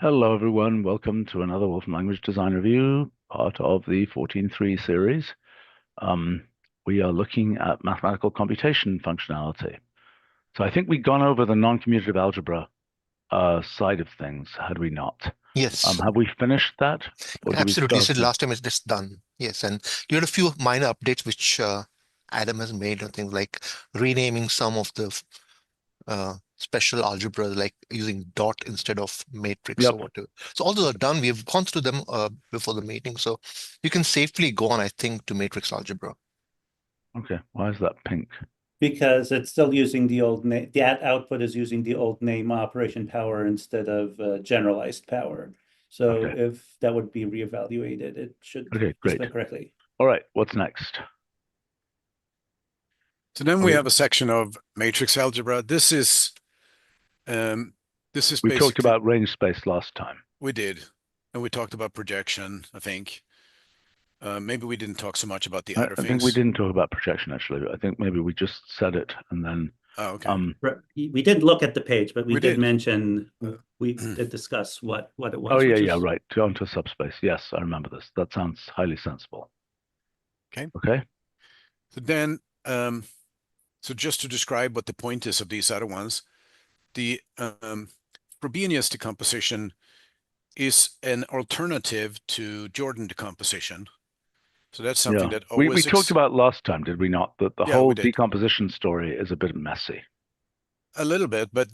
Hello, everyone. Welcome to another Wolfram Language Design Review, part of the 14.3 series. We are looking at mathematical computation functionality. So I think we've gone over the non-commutative algebra side of things, had we not? Yes, Have we finished that, or do we absolutely. You start? said last time it's just done. Yes, and you had a few minor updates which Adam has made, things like renaming some of the special algebras, like using dot instead of matrix or Yep. whatever. So all those are done. We've gone through them before the meeting, so you can safely go on, I think, to matrix algebra. Okay. Why is that pink? Because it's still using the old name. That output is using the old name operation power instead of generalized power. So Okay. if that would be reevaluated, it should Okay, great. display correctly. All right. What's next? So then we have a section of matrix algebra. This is We basically talked about range space last time. we did, and we talked about projection, I think. Maybe we didn't talk so much about the other I things. think we didn't talk about projection, actually. I think maybe we just said it and then We didn't look at the page, but we did did. mention, we did discuss what it was. Oh, yeah, right. Go into subspace. Yes, I remember this. That sounds highly sensible. Okay. So then, so just to describe what the point is of these other ones, the Frobenius decomposition is an alternative to Jordan decomposition. So that's something that we always talked about last time, did we not? That the whole we did. decomposition story is a bit messy. A little bit, but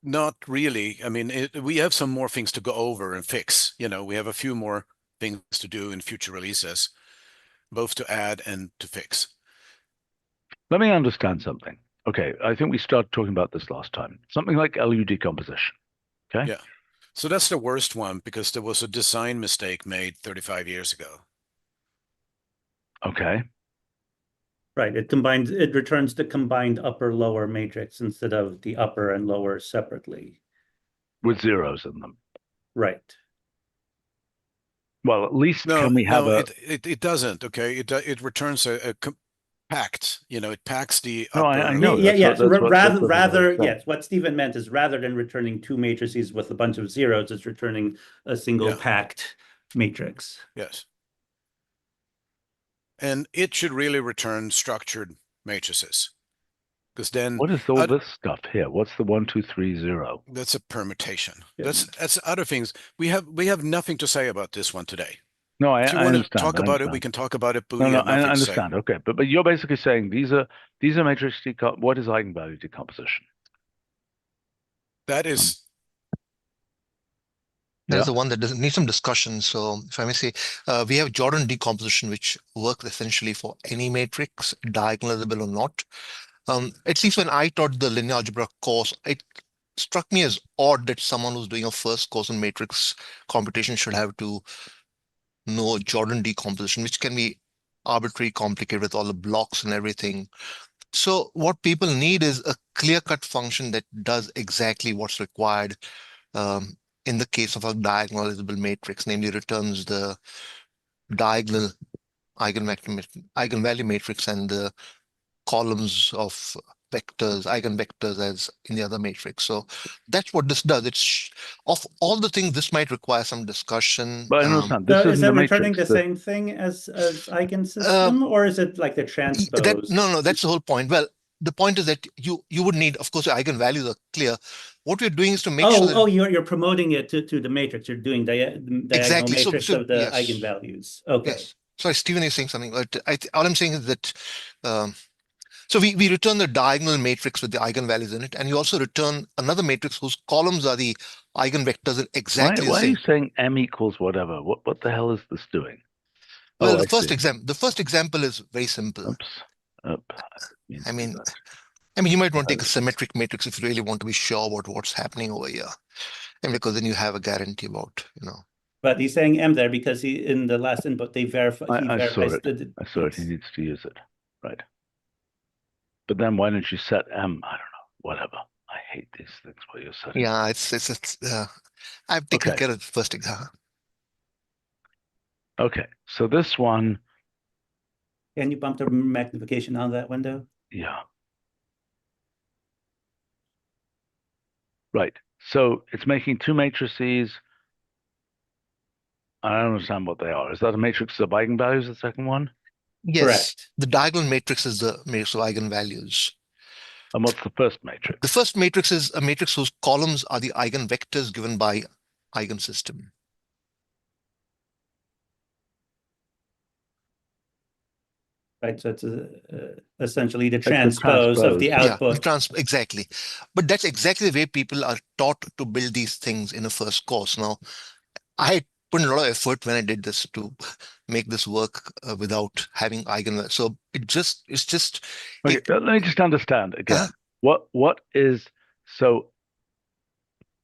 not really. I mean, we have some more things to go over and fix. We have a few more things to do in future releases, both to add and to fix. Let me understand something. Okay, I think we started talking about this last time. Something like LU decomposition. Okay. Yeah. So that's the worst one because there was a design mistake made 35 years ago. Okay. Right. It returns the combined upper lower matrix instead of the upper and lower separately. With zeros in them. Right. Well, at least can we have it doesn't. Okay. It returns a packed, it packs the No, upper. I know. Yes. Rather, yes. What Stephen meant is rather than returning two matrices with a bunch of zeros, it's returning a single packed matrix. Yes. And it should really return structured matrices. Because then what is all this stuff here? What's the 1, 2, 3, 0? That's a permutation. Yeah. That's other things. We have nothing to say about this one today. No, I understand. If you want to talk about it, we can talk about it, but no, I understand. Okay, but you're basically saying these are matrix what is eigenvalue decomposition? That is That is the one that doesn't need some discussion. So if I may say, we have Jordan decomposition, which works essentially for any matrix, diagonalizable or not. At least when I taught the linear algebra course, it struck me as odd that someone who's doing a first course in matrix computation should have to know Jordan decomposition, which can be arbitrarily complicated with all the blocks and everything. So what people need is a clear-cut function that does exactly what's required in the case of a diagonalizable matrix, namely returns the diagonal eigenvalue matrix and the columns of vectors, eigenvectors as in the other matrix. So that's what this does. It's of all the things this might require some discussion. But I understand. So is it returning the same thing as eigensystem, or is it like the transpose? No, that's the whole point. Well, the point is that you would need, of course, your eigenvalues are clear. What we're doing is to make sure that you're promoting it to the matrix. You're doing the diagonal matrix of the eigenvalues. Okay. Yes. Sorry, Stephen is saying something. But all I'm saying is that so we return the diagonal matrix with the eigenvalues in it, and you also return another matrix whose columns are the eigenvectors in exactly the same. Why are you saying M equals whatever? What the hell is this doing? Well, the first example is very simple. Oops. I mean, you might want to take a symmetric matrix if you really want to be sure about what's happening over here, and because then you have a guarantee about, But he's saying M there because in the last input they verify. I saw it. He needs to use it, right? But then why don't you set M? I don't know. Whatever. I hate these things where you're setting. Yeah, I've taken care of the first example. Okay, so this one. Can you bump the magnification on that window? Yeah. Right. So it's making two matrices. I don't understand what they are. Is that a matrix of eigenvalues, the second one? Yes, Correct. the diagonal matrix is the matrix of eigenvalues. And what's the first matrix? The first matrix is a matrix whose columns are the eigenvectors given by eigensystem. Right, so it's essentially the transpose of the transpose. output. Yeah, exactly. But that's exactly the way people are taught to build these things in a first course. Now, I put in a lot of effort when I did this to make this work without having eigenvalues. So it's just. Okay, let me just understand again. What is so?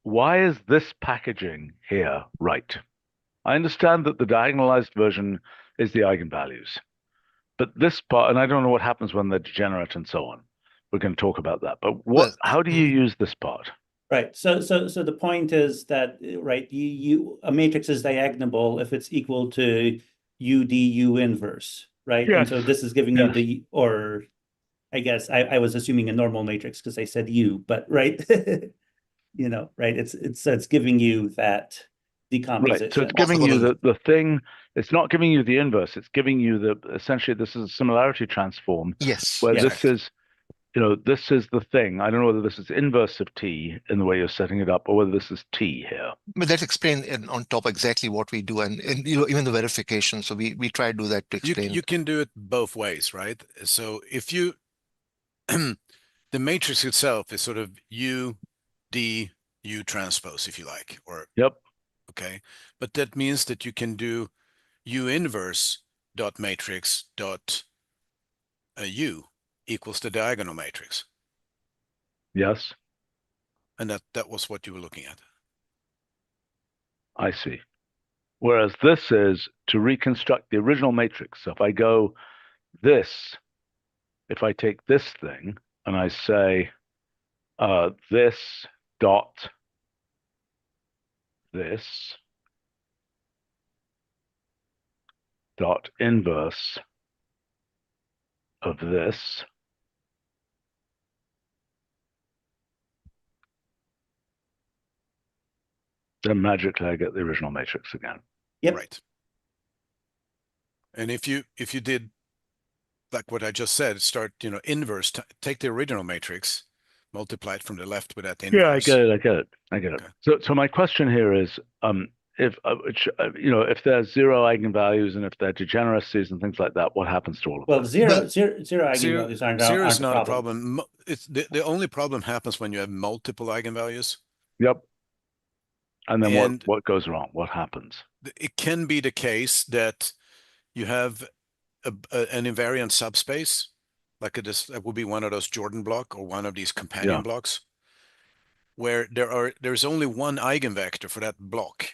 Why is this packaging here right? I understand that the diagonalized version is the eigenvalues, but this part, and I don't know what happens when they're degenerate and so on. We're going to talk about that. But how do you use this part? Right. So the point is that, right, a matrix is diagonal if it's equal to UDU inverse, right? Yes. And so this is giving you or I guess I was assuming a normal matrix because I said U, but right, right. It's giving you that decomposition. Right. So it's giving you the thing. It's not giving you the inverse. It's giving you essentially this is a similarity transform. Yes. Where this is, this is the thing. I don't know whether this is inverse of T in the way you're setting it up or whether this is T here. But let's explain on top exactly what we do and even the verification. So we try to do that to explain. You can do it both ways, right? So if you the matrix itself is sort of U, D, U transpose, if you like, or okay. But that means that you can do U inverse dot matrix dot U equals the diagonal matrix. Yes. And that was what you were looking at. I see. Whereas this is to reconstruct the original matrix. So if I go this, if I take this thing and I say this dot this dot inverse of this, then magically I get the original matrix again. Yep. Right. And if you did like what I just said, start, inverse, take the original matrix, multiply it from the left with that inverse. Yeah, I get it. Okay. So my question here is, if there's zero eigenvalues and if there are degeneracies and things like that, what happens to all of that? Well, zero eigenvalues aren't zero is not a a problem. It's the only problem happens when you have multiple eigenvalues. Yep. And then what goes wrong? What happens? It can be the case that you have an invariant subspace, like that would be one of those Jordan block or one of these companion blocks, where there's only one eigenvector for that block.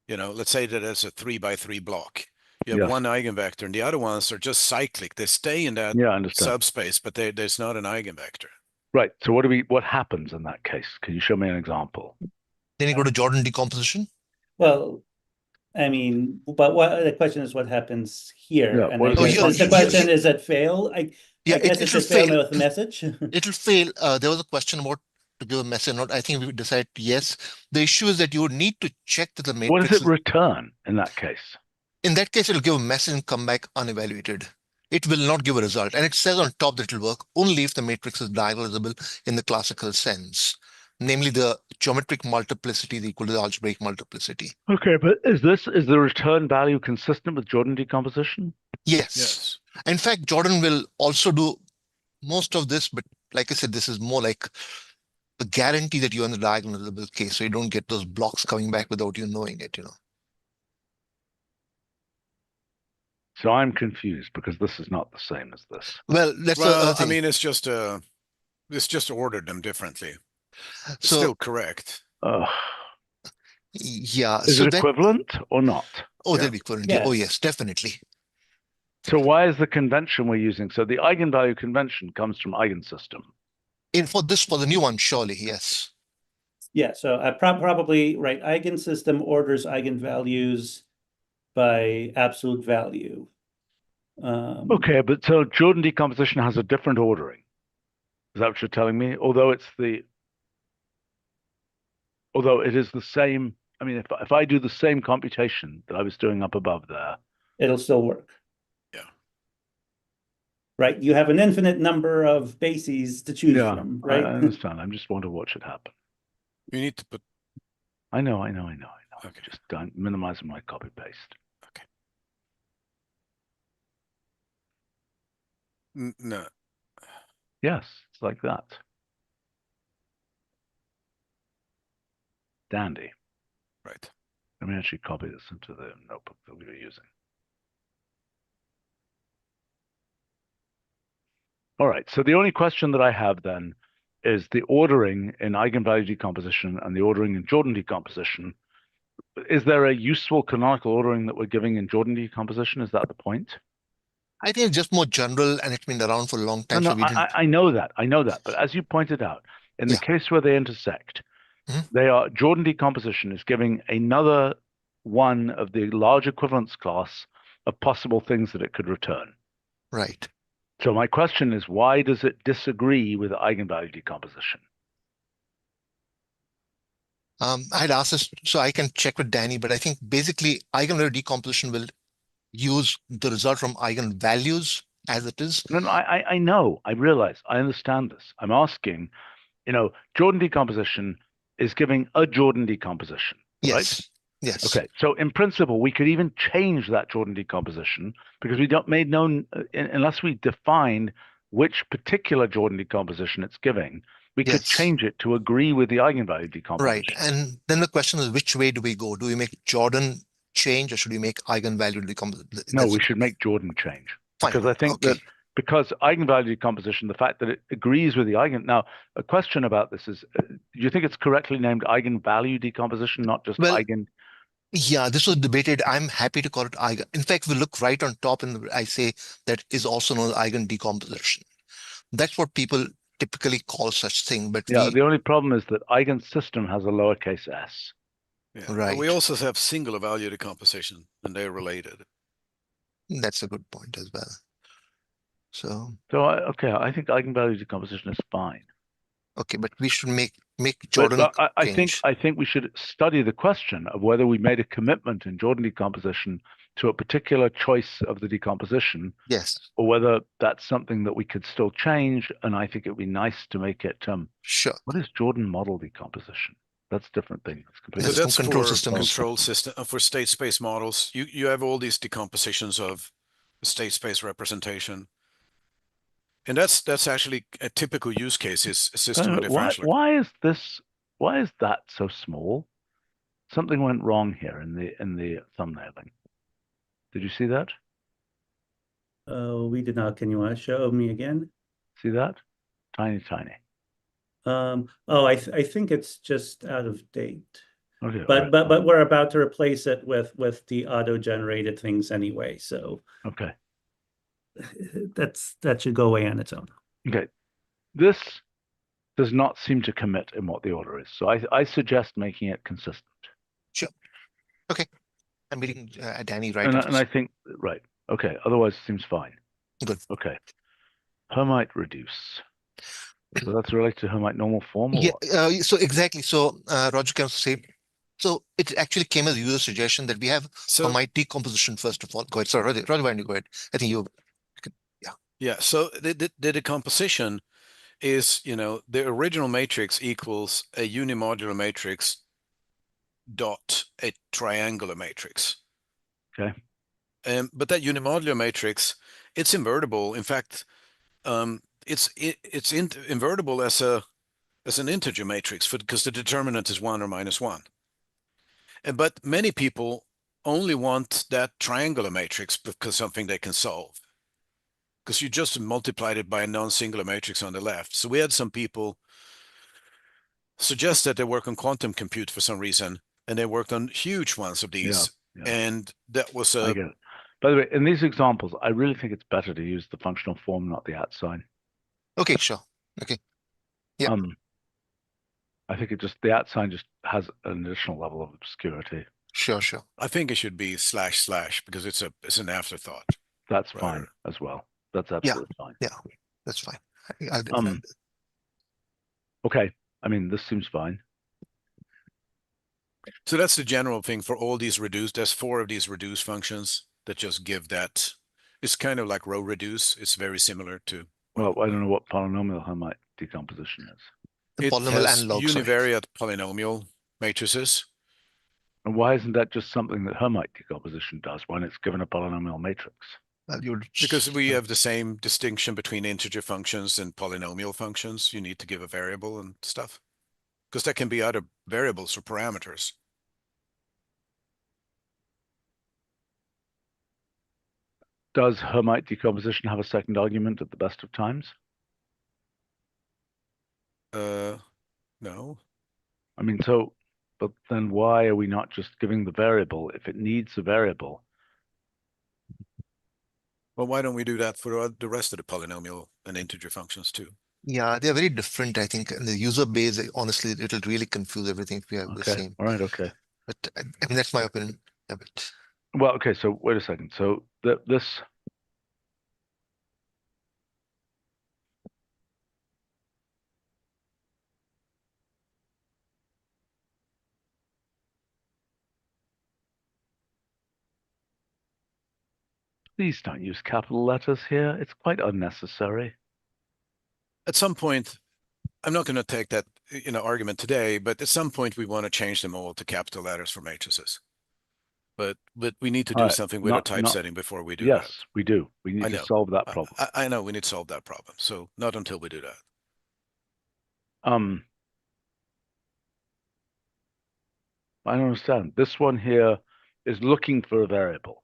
Let's say that it's a 3x3 block. You have one eigenvector, and the other ones are just cyclic. They stay in that subspace, but there's not an eigenvector. Right. So what happens in that case? Can you show me an example? Then you go to Jordan decomposition. Well, I mean, but the question is what happens here? Yeah, and the question is it fail? I guess it should fail with the message. It'll fail. There was a question about to give a message note. I think we decided yes. The issue is that you would need to check that the matrix. What does it return in that case? In that case, it'll give a message and come back unevaluated. It will not give a result. And it says on top that it'll work only if the matrix is diagonalizable in the classical sense. Namely, the geometric multiplicity is equal to the algebraic multiplicity. Okay, but is the return value consistent with Jordan decomposition? Yes. In fact, Jordan will also do most of this, but like I said, this is more like a guarantee that you're in the diagonalizable case, so you don't get those blocks coming back without you knowing it, So I'm confused because this is not the same as this. Well, I mean, it's just ordered them differently. It's still correct. Yeah. Is it equivalent or not? Oh, they'll be equivalent. Yes. Oh, yes, definitely. So why is the convention we're using? So the eigenvalue convention comes from eigensystem. For the new one, surely, yes. Yeah, so probably, right, eigensystem orders eigenvalues by absolute value. Okay, but so Jordan decomposition has a different ordering. Is that what you're telling me? Although it's the... Although it is the same. I mean, if I do the same computation that I was doing up above there, It'll still work. Yeah. Right? You have an infinite number of bases to choose yeah, from, I right? understand. I'm just wondering what should happen. You need to put, I know. okay. Just don't minimize my copy paste. Okay. No, Yes, it's like that. Dandy. right. Let me actually copy this into the notebook that we were using. All right, so the only question that I have then is the ordering in eigenvalue decomposition and the ordering in Jordan decomposition. Is there a useful canonical ordering that we're giving in Jordan decomposition? Is that the point? I think it's just more general and it's been around for a long time. No, So we didn't. I know that. I know that. But as you pointed out, in the Yeah. case where they intersect, Mhm. they are Jordan decomposition is giving another one of the large equivalence class of possible things that it could return. Right. So my question is, why does it disagree with eigenvalue decomposition? I'd ask this, so I can check with Danny, but I think basically eigenvalue decomposition will use the result from eigenvalues as it is. No, I know, I realize, I understand this. I'm asking, Jordan decomposition is giving a Jordan decomposition, right? Yes. Yes. Okay, so in principle, we could even change that Jordan decomposition because we don't made known unless we defined which particular Jordan decomposition it's giving, we could Yes. change it to agree with the eigenvalue Right. decomposition. And then the question is, which way do we go? Do we make Jordan change or should we make eigenvalue decomposition? No, we should make Jordan change Fine. because I think that because eigenvalue decomposition, the fact that it agrees with the eigen. Now, a question about this is, do you think it's correctly named eigenvalue decomposition, not just Well, eigen? Yeah, this was debated. I'm happy to call it eigen. In fact, we look right on top and I say that is also known as eigen decomposition. That's what people typically call such thing, but Yeah, the only problem is that eigen system has a lowercase s. Yeah. Right. But we also have singular value decomposition, and they're related. That's a good point as well. So, Okay, I think eigenvalue decomposition is fine. okay, but we should make Jordan But I change. think we should study the question of whether we made a commitment in Jordan decomposition to a particular choice of the decomposition, Yes, or whether that's something that we could still change. And I think it would be nice to make it. sure. What is Jordan model decomposition? That's different thing. That's So completely There's that's some control for systems. control system for state space models. You have all these decompositions of state space representation, and that's actually a typical use case is a system of differential. Why is this? Why is that so small? Something went wrong here in the thumbnailing. Did you see that? Oh, we did not. Can you want to show me again? See that? Tiny. Oh, I think it's just out of date. Okay, But right. but we're about to replace it with the auto-generated things anyway. So Okay. that should go away on its own. Okay. This does not seem to commit in what the order is. So I suggest making it consistent. Sure. Okay. I'm meeting Danny right And on this. I think, right. Okay. Otherwise, it seems fine. Good. Okay. Hermite reduce. So that's related to Hermite normal form? Or Yeah, what? so exactly. So Roger can say, so it actually came as a user suggestion that we have Hermite decomposition first of all. Go ahead. Sorry, Roger, why don't you go ahead? I think Yeah. So the decomposition is, the original matrix equals a unimodular matrix dot a triangular matrix. Okay. But that unimodular matrix, it's invertible. In fact, it's invertible as an integer matrix because the determinant is 1 or -1. But many people only want that triangular matrix because something they can solve. Because you just multiplied it by a non-singular matrix on the left. So we had some people suggest that they work on quantum compute for some reason, and they worked on huge ones of these. Yeah. And that was I get it. By the way, in these examples, I really think it's better to use the functional form, not the @ sign. Okay, sure. Okay. Yeah. I think the @ sign just has an additional level of obscurity. Sure. I think it should be / because it's an afterthought. That's fine as well. That's absolutely fine. Yeah, that's fine. Okay. I mean, this seems fine. So that's the general thing for all these reduced. There's 4 of these reduced functions that just give that. It's kind of like row reduce. It's very similar to. Well, I don't know what polynomial Hermite decomposition is. The It polynomial has and log, sorry. univariate polynomial matrices. And why isn't that just something that Hermite decomposition does when it's given a polynomial matrix? Well, you would Because we have the same distinction between integer functions and polynomial functions. You need to give a variable and stuff. Because that can be other variables or parameters. Does Hermite decomposition have a second argument at the best of times? No. I mean, but then why are we not just giving the variable if it needs a variable? Well, why don't we do that for the rest of the polynomial and integer functions too? Yeah, they're very different, I think. And the user base, honestly, it'll really confuse everything if we have the Okay, same. all right, okay. But I mean, that's my opinion. Yeah, but Well, okay, so wait a second. So this please don't use capital letters here. It's quite unnecessary. At some point, I'm not going to take that argument today, but at some point we want to change them all to capital letters for matrices. But we need to do something with our typesetting before we do that. Yes, we do. We need to solve that problem. I know we need to solve that problem. So not until we do that. I don't understand. This one here is looking for a variable,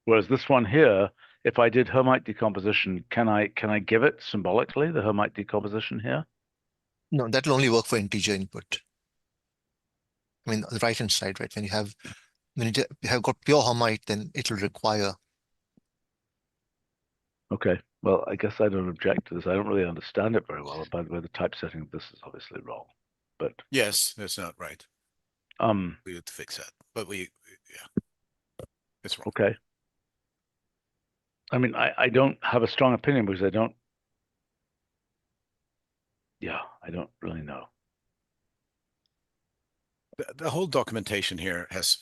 whereas this one here, if I did Hermite decomposition, can I give it symbolically the Hermite decomposition here? no, that will only work for integer input. I mean, on the right-hand side, right? When you have got pure Hermite, then it will require. Okay, well, I guess I don't object to this. I don't really understand it very well. By the way, the typesetting of this is obviously wrong, but yes, that's not right. We have to fix that, but yeah, it's wrong. Okay. I mean, I don't have a strong opinion because I don't really know. The whole documentation here has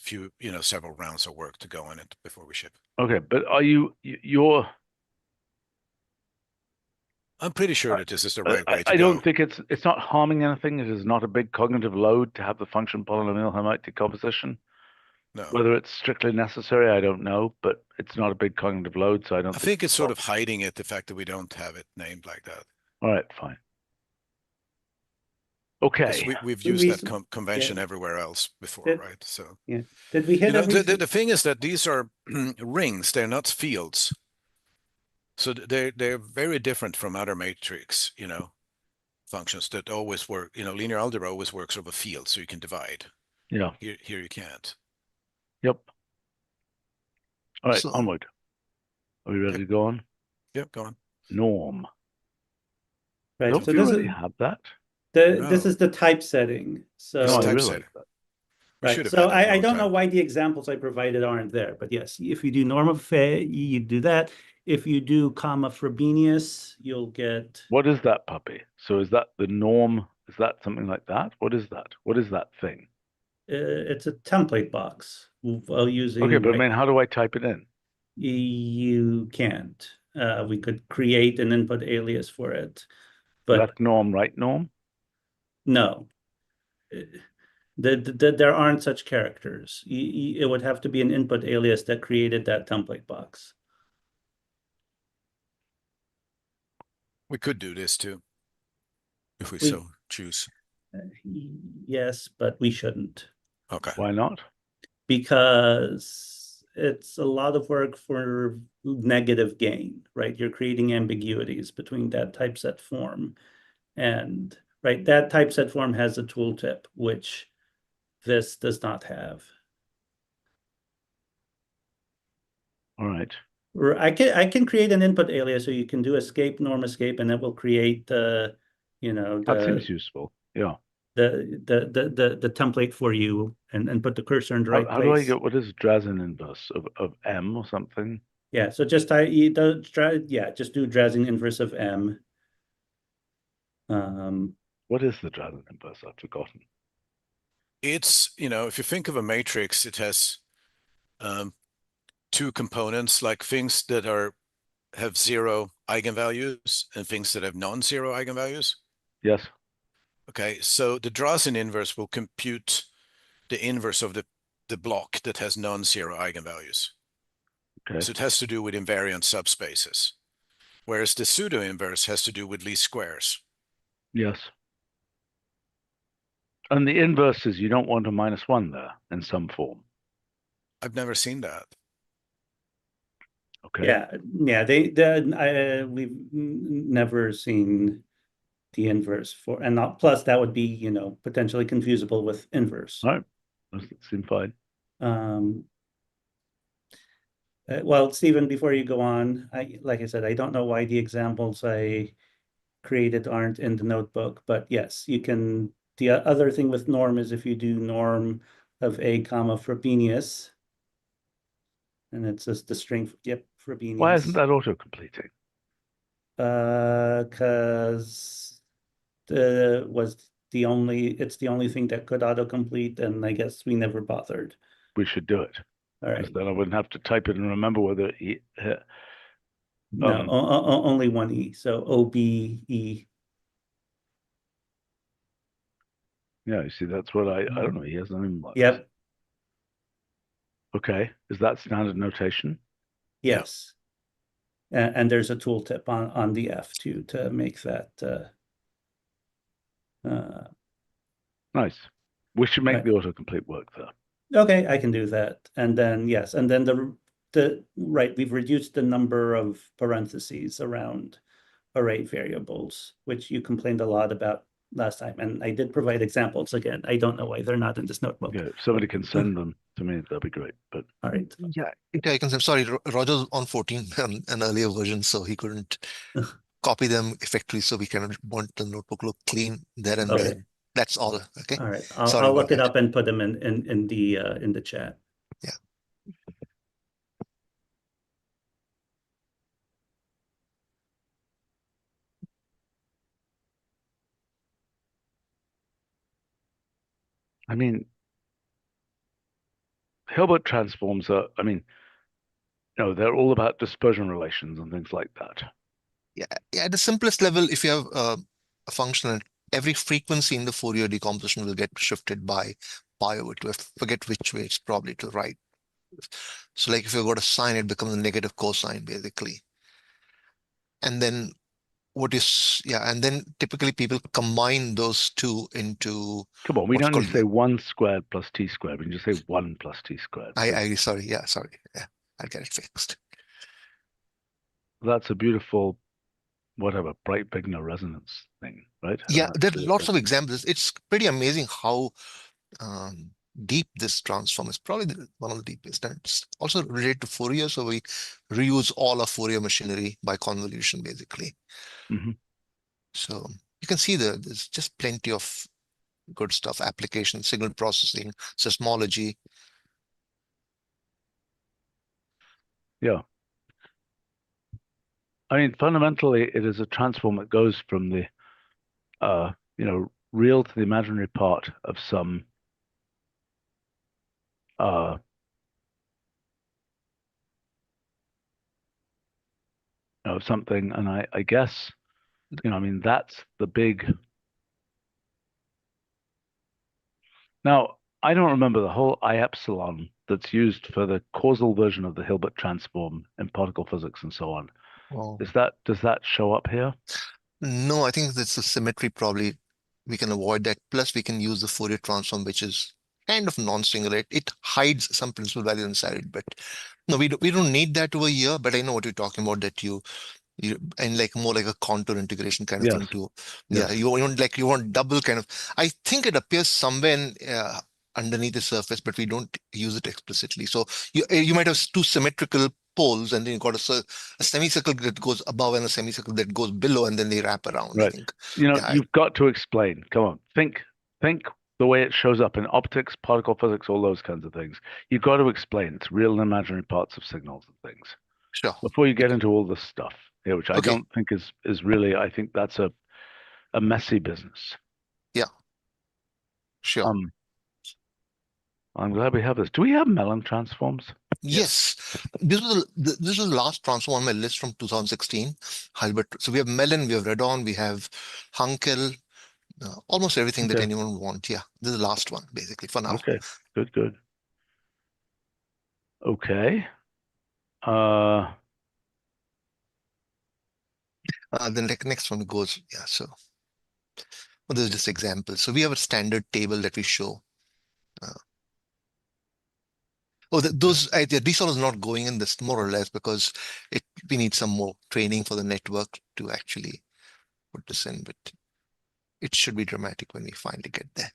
several rounds of work to go in it before we ship. Okay, but are you're I'm pretty sure that this is the right way to go. I don't think it's not harming anything. It is not a big cognitive load to have the function polynomial Hermite decomposition. No. Whether it's strictly necessary, I don't know, but it's not a big cognitive load, so I don't think it's sort of hiding it, the fact that we don't have it named like that. All right, fine. Okay. We've used that convention everywhere else before, right? So yeah, did we hit everything? The thing is that these are rings; they're not fields. So they're very different from other matrix, functions that always work. Linear algebra always works over a field, so you can divide. Yeah. Here you can't. Yep. All right, onward. Are we ready to go on? Yep, go on. Norm. Right. Don't So you this really have that? This is the typesetting. So no, I realize that. Right. So I don't know why the examples I provided aren't there, but yes, if you do norm of Fay, you do that. If you do comma Frobenius, you'll get. What is that puppy? So is that the norm? Is that something like that? What is that? What is that thing? It's a template box using. Okay, but I mean, how do I type it in? You can't. We could create an input alias for it, but left norm, right norm? No. There aren't such characters. It would have to be an input alias that created that template box. We could do this too, if we so choose. Yes, but we shouldn't. Okay. Why not? Because it's a lot of work for negative gain, right? You're creating ambiguities between that typeset form. And right, that typeset form has a tooltip, which this does not have. All right. Or I can create an input alias, so you can do escape, norm escape, and it will create the, that seems useful. Yeah. The template for you and put the cursor in the right place. How do I get what is Drazen inverse of M or something? Yeah, so just just do Drazen inverse of M. What is the Drazen inverse? I've forgotten. it's, if you think of a matrix, it has two components, like things that have zero eigenvalues and things that have non-zero eigenvalues. Yes. Okay, so the Drazen inverse will compute the inverse of the block that has non-zero eigenvalues. Okay. So it has to do with invariant subspaces, whereas the pseudo-inverse has to do with least squares. Yes. And the inverse is you don't want a -1 there in some form. I've never seen that. Okay. Yeah. We've never seen the inverse for, and not, plus that would be, potentially confusable with inverse. All right. That seems fine. Well, Stephen, before you go on, like I said, I don't know why the examples I created aren't in the notebook, but yes, you can. The other thing with norm is if you do norm of A comma Frobenius, and it's just the string, yep, Frobenius. Why isn't that auto-completing? Because it's the only thing that could autocomplete, and I guess we never bothered. We should do it. All right. Because then I wouldn't have to type it and remember whether No, only one E. So OBE. yeah, you see, that's what I don't know. He hasn't even looked. Yep. Okay. Is that standard notation? Yes. And there's a tooltip on the F too to make that. Nice. We should make Right. the autocomplete work there. Okay, I can do that. And then, yes, and then right, we've reduced the number of parentheses around array variables, which you complained a lot about last time. And I did provide examples again. I don't know why they're not in this notebook. Yeah, if somebody can send them to me, that'd be great. But All right. Yeah, I can say, sorry, Roger's on 14, an earlier version, so he couldn't copy them effectively, so we kind of want the notebook look clean there and Okay. then. That's all. Okay. All right. Sorry I'll about look it that. up and put them in the chat. Yeah. I mean, Hilbert transforms are, I mean, they're all about dispersion relations and things like that. Yeah. At the simplest level, if you have a function, and every frequency in the Fourier decomposition will get shifted by pi over 2. I forget which way, it's probably to the right. So like if you've got a sine, it becomes a negative cosine basically. And then and then typically people combine those two into Come on, we what's don't need called to say 1 squared plus t squared. We can just say 1 plus t squared. sorry. Yeah. I'll get it fixed. That's a beautiful, whatever, Breit-Bigner resonance thing, right? Yeah, there are lots of examples. It's pretty amazing how deep this transform is. Probably one of the deepest. And it's also related to Fourier, so we reuse all of Fourier machinery by convolution, basically. Mhm. So you can see there's just plenty of good stuff, application, signal processing, seismology. Yeah. I mean, fundamentally, it is a transform that goes from the, real to the imaginary part of some of something. And I guess, I mean, that's the big. Now, I don't remember the whole I epsilon that's used for the causal version of the Hilbert transform in particle physics and so on. Wow. Does that show up here? No, I think that's a symmetry. Probably we can avoid that. Plus, we can use the Fourier transform, which is kind of non-singular. It hides some principal value inside it, but no, we don't need that over here. But I know what you're talking about. That you and like more like a contour integration kind of Yes. thing too. Yes. Yeah, you want double kind of. I think it appears somewhere in, underneath the surface, but we don't use it explicitly. So you might have two symmetrical poles, and then you've got a semicircle that goes above and a semicircle that goes below, and then they wrap around. I Right. think. You've got to explain. Come on, think the way it shows up in optics, particle physics, all those kinds of things. You've got to explain it's real and imaginary parts of signals and things Sure. before you get into all this stuff here, which I don't think is really. I think that's a messy business. Yeah. Sure. I'm glad we have this. Do we have melon transforms? Yes, this was the last transform on my list from 2016. Hilbert. So we have Melon, we have Redon, we have Hunkel, almost everything that Okay. anyone would want. Yeah, this is the last one basically for now. Okay, good. Okay. Uh, The next one goes, yeah, so well, this is just examples. So we have a standard table that we show. These are not going in this more or less because we need some more training for the network to actually put this in, but it should be dramatic when we finally get there.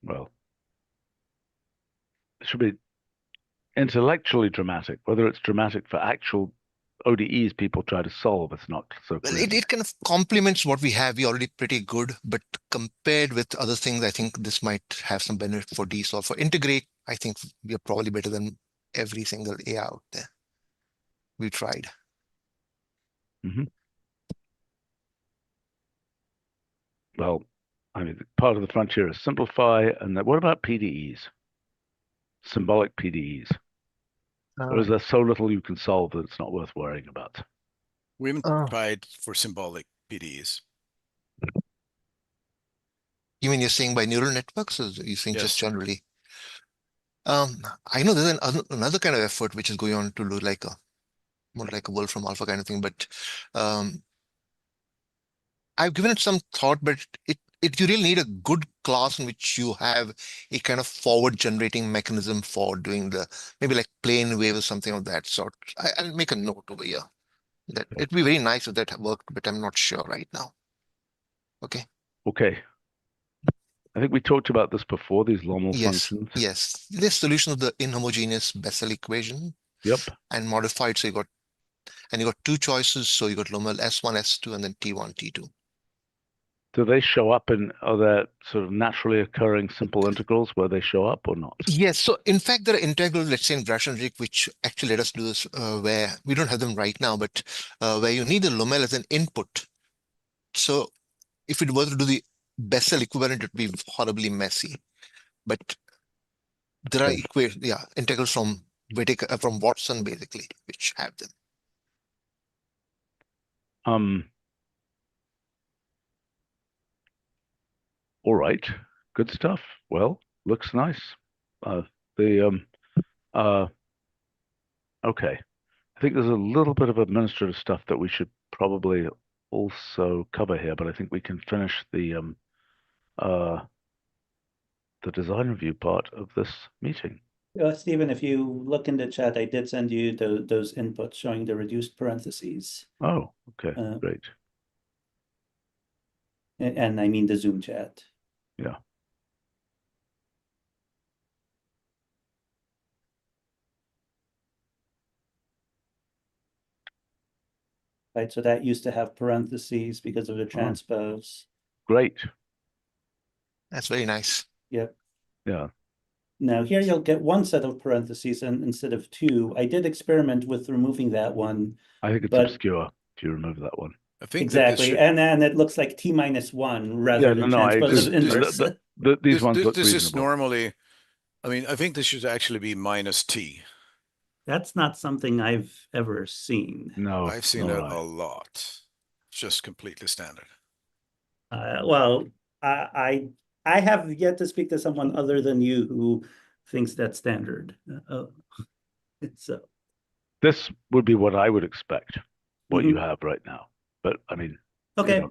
well, it should be intellectually dramatic. Whether it's dramatic for actual ODEs people try to solve, it's not so Well, clear. it kind of complements what we have. We're already pretty good, but compared with other things, I think this might have some benefit for DSolve. For integrate, I think we are probably better than every single AI out there. We tried. Well, I mean, part of the frontier is simplify, and what about PDEs? Symbolic PDEs? Or is there so little you can solve that it's not worth worrying about? We haven't tried for symbolic PDEs. You mean you're saying by neural networks, or you think just Yes. generally? I know there's another kind of effort which is going on to do like more like a Wolfram Alpha kind of thing, but I've given it some thought, but you really need a good class in which you have a kind of forward generating mechanism for doing maybe like plane wave or something of that sort. I'll make a note over here that it'd be very nice if that worked, but I'm not sure right now. Okay. Okay. I think we talked about this before, these normal functions. Yes. This solution of the inhomogeneous Bessel equation. Yep. And modified. So you got two choices. So you got Lomel S1, S2, and then T1, T2. Do they show up are there sort of naturally occurring simple integrals where they show up or not? Yes. So in fact, there are integrals, let's say in Grashenrik, which actually let us do this where we don't have them right now, but where you need the Lomel as an input. So if it were to do the Bessel equivalent, it would be horribly messy. But there are integrals from from Watson basically, which have them. All right, good stuff. Well, looks nice. Okay. I think there's a little bit of administrative stuff that we should probably also cover here, but I think we can finish the design review part of this meeting. Stephen, if you look in the chat, I did send you those inputs showing the reduced parentheses. Oh, okay, great. And I mean the Zoom chat. Yeah. Right, so that used to have parentheses because of the transpose. Great. That's very nice. Yep. Yeah. Now here you'll get one set of parentheses instead of two. I did experiment with removing that one. I think it's obscure if you remove that one. I think exactly, and then it looks like T-1 rather than transpose of inverse. These ones look this reasonable. is normally, I mean, I think this should actually be minus T. That's not something I've ever seen. No, I've seen it a lot. It's just completely standard. Well, I have yet to speak to someone other than you who thinks that's standard. So this would be what I would expect, what you have right now. But I mean, okay.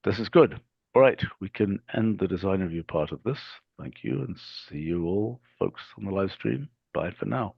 This is good. All right, we can end the design review part of this. Thank you, and see you all folks on the live stream. Bye for now.